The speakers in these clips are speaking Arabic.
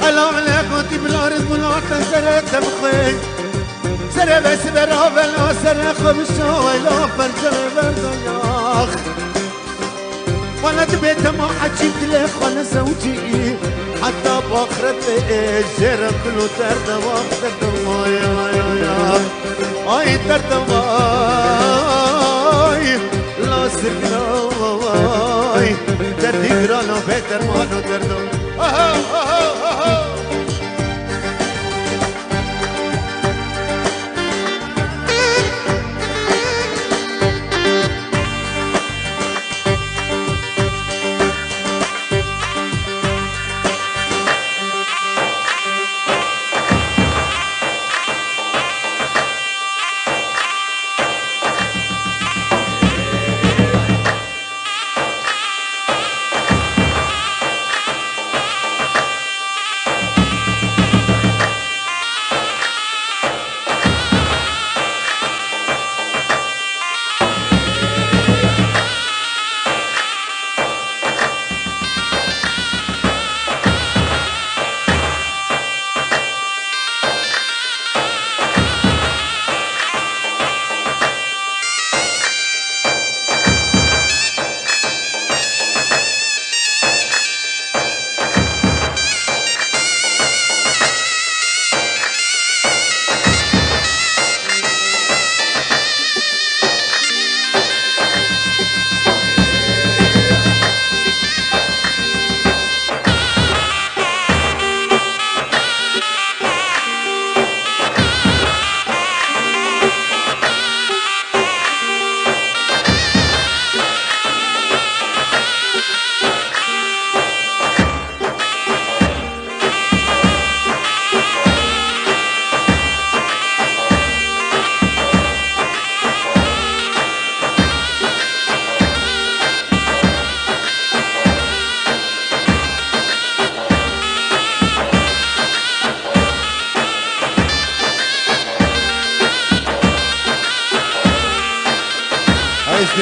الو عليك وانتي بالارض منعطا سرت بخي سر بس برابل وسر خمسو الو فرجل بردياخ وانا تبيت ما حجيت لك وانا زوجي حتى باخرت الجرى كله ترد وقت الدواي اي ترد واي لا سرنا واي تردي قرانا بيتر مانو تردو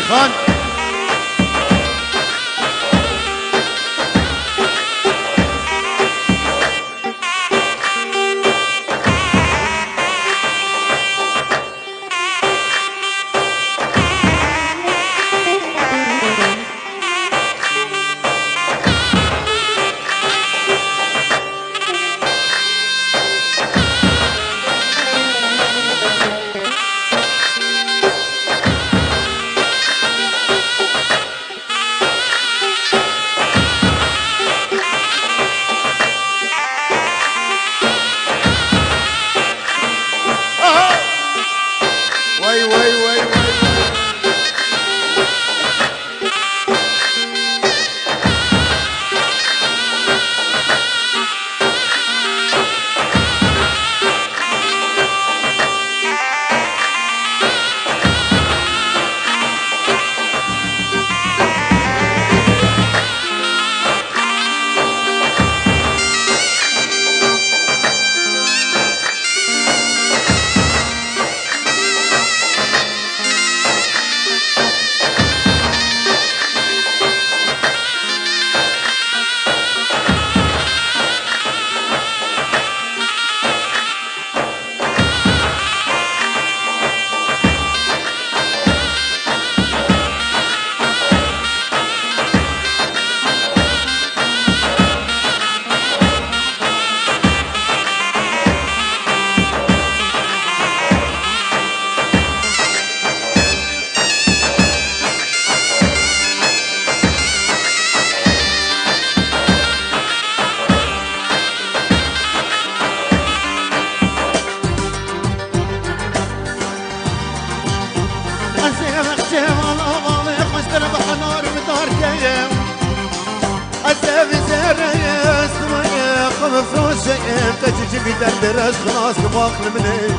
خان تجي في درب راس خلاص واخل مني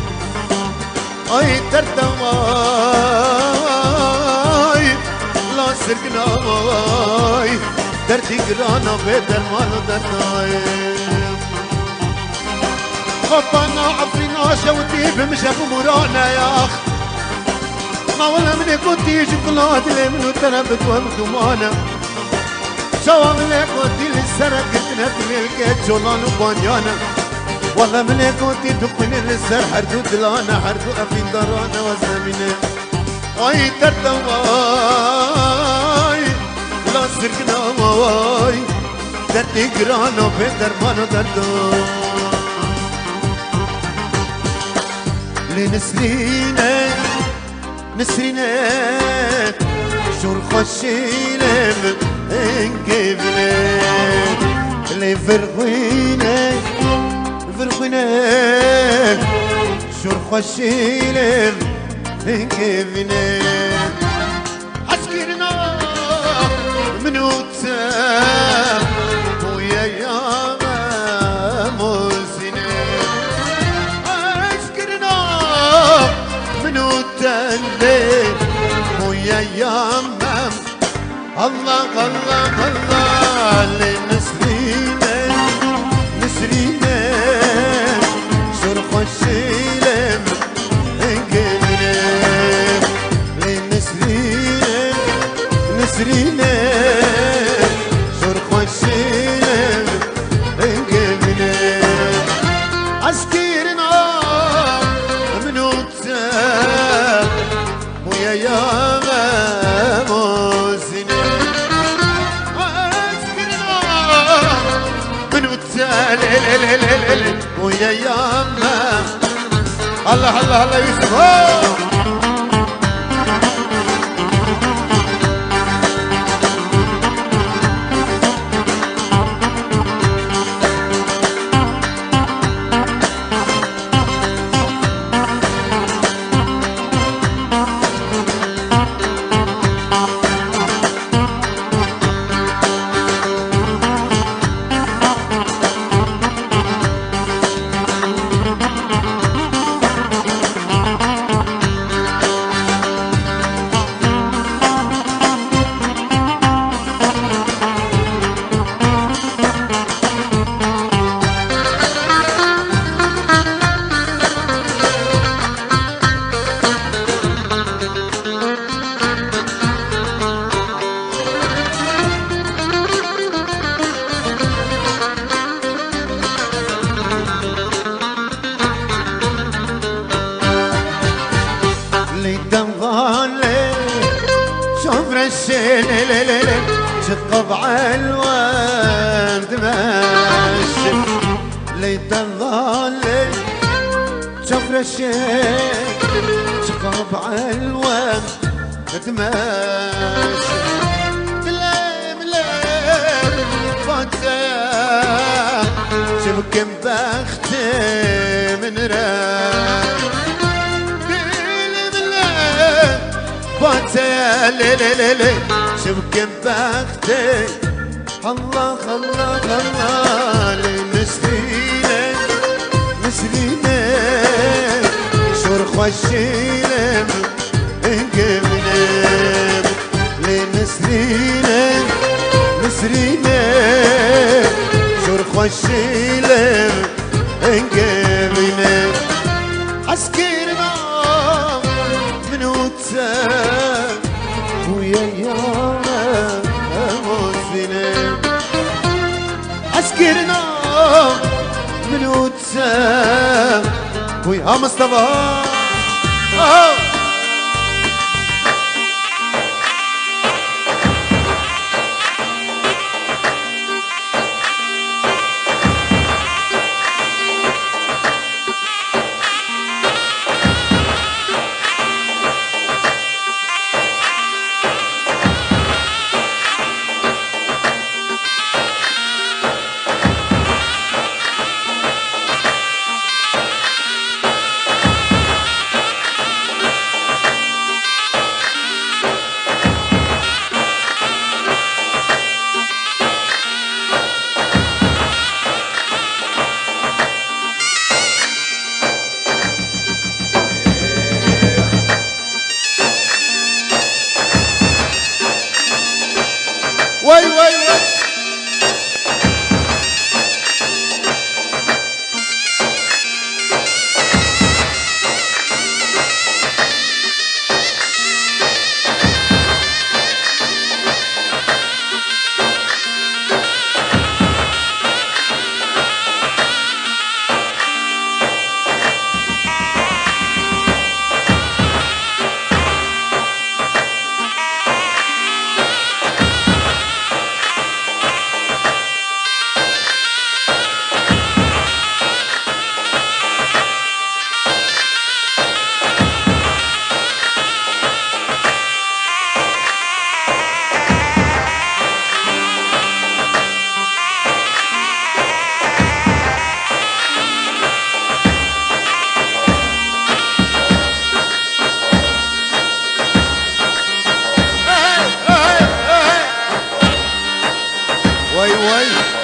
اي ترتواي لا سرقناي دردي قرانا بيدر مالو درناي خطانا عفرينا شوتي بمشاف مرانا يا اخ ما ولا مني كنت يجي بلاد لي منو تربت ومدومانا شوام لقوتي للسرق تنتمي الكيت جولان وبانيانا والله من لقوتي دقني للسر حردو دلانا حردو أفين درانا وزمينة واي ترتا واي لا سرقنا واي دردي قرانا في دربانا دردو لنسرينا نسرينا شور خشينا انقبنا اللي فرغوينا فرغوينا شور خشينا انقبنا عسكرنا منوتا ويا يا موزنا عسكرنا منوتا الليل ويا يامم الله الله الله لنسرينا نسرينا شرخ الشيلم انقلنا لنسرينا نسرينا شرخ الشيلم انقلنا عسكرنا منوتا ويا يامم ويا ياما الله الله الله يوسف شقب عالورد ماشي ليت الظالم شفر الشيك شقب عالورد ماشي ملام ملام فاتح شبكم بختي من راك فاتح ليلي شبكم بختي الله الله الله لنسرينا نسرينا شرخ الشيلم انقبنا لنسرينا نسرينا شرخ الشيلم انقبنا عسكرنا منوتا ويا ياما موزنا عسكرنا منوتا ويا مصطفى وي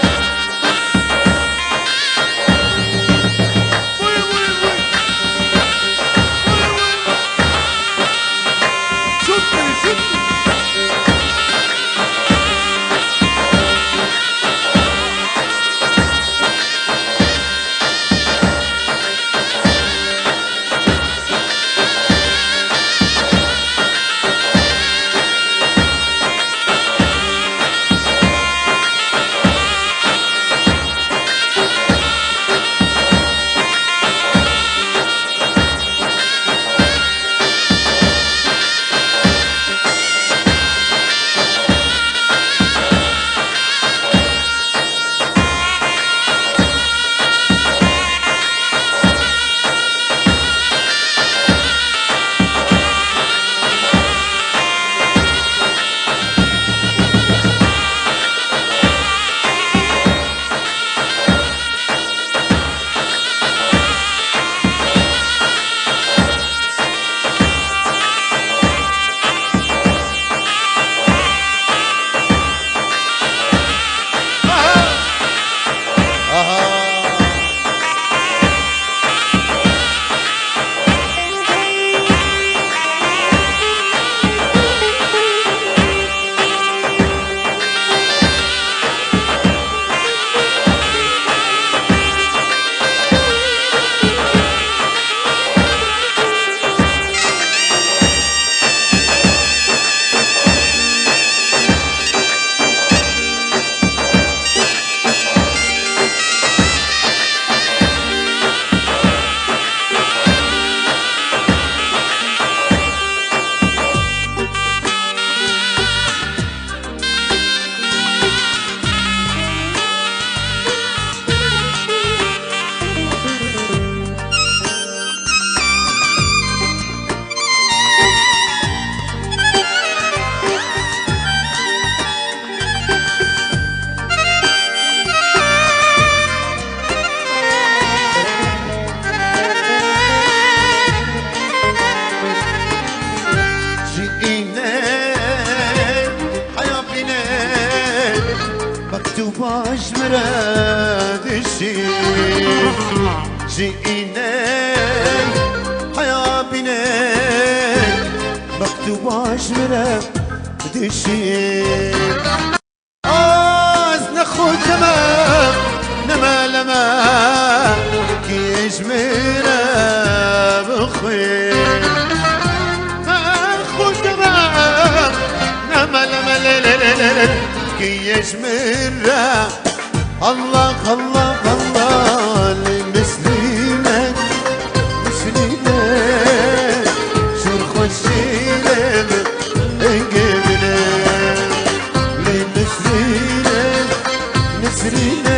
باش مراد الشيء جئنا حيا بنا مكتوب باش مراد الشيء آز نخو تمام نما لما كيش مراد بخير نخو تمام نما لما كي يجمرها الله الله الله لمسلمك مسلمك شرخ الشيلم قبلك لمسلمك مسلمك